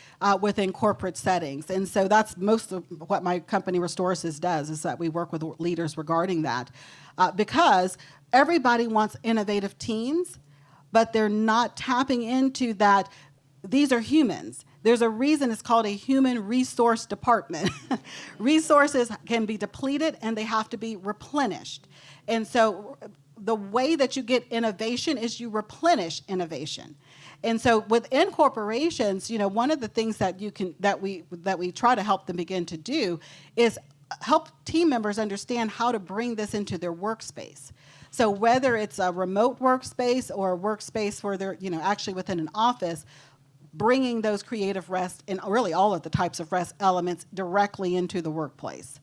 within corporate settings. And so that's most of what my company, Restorative, does, is that we work with leaders regarding that. Because everybody wants innovative teams, but they're not tapping into that. These are humans. There's a reason it's called a human resource department. Resources can be depleted and they have to be replenished. And so the way that you get innovation is you replenish innovation. And so within corporations, you know, one of the things that we try to help them begin to do is help team members understand how to bring this into their workspace. So whether it's a remote workspace or a workspace where they're, you know, actually within an office, bringing those creative rest and really all of the types of rest elements directly into the workplace.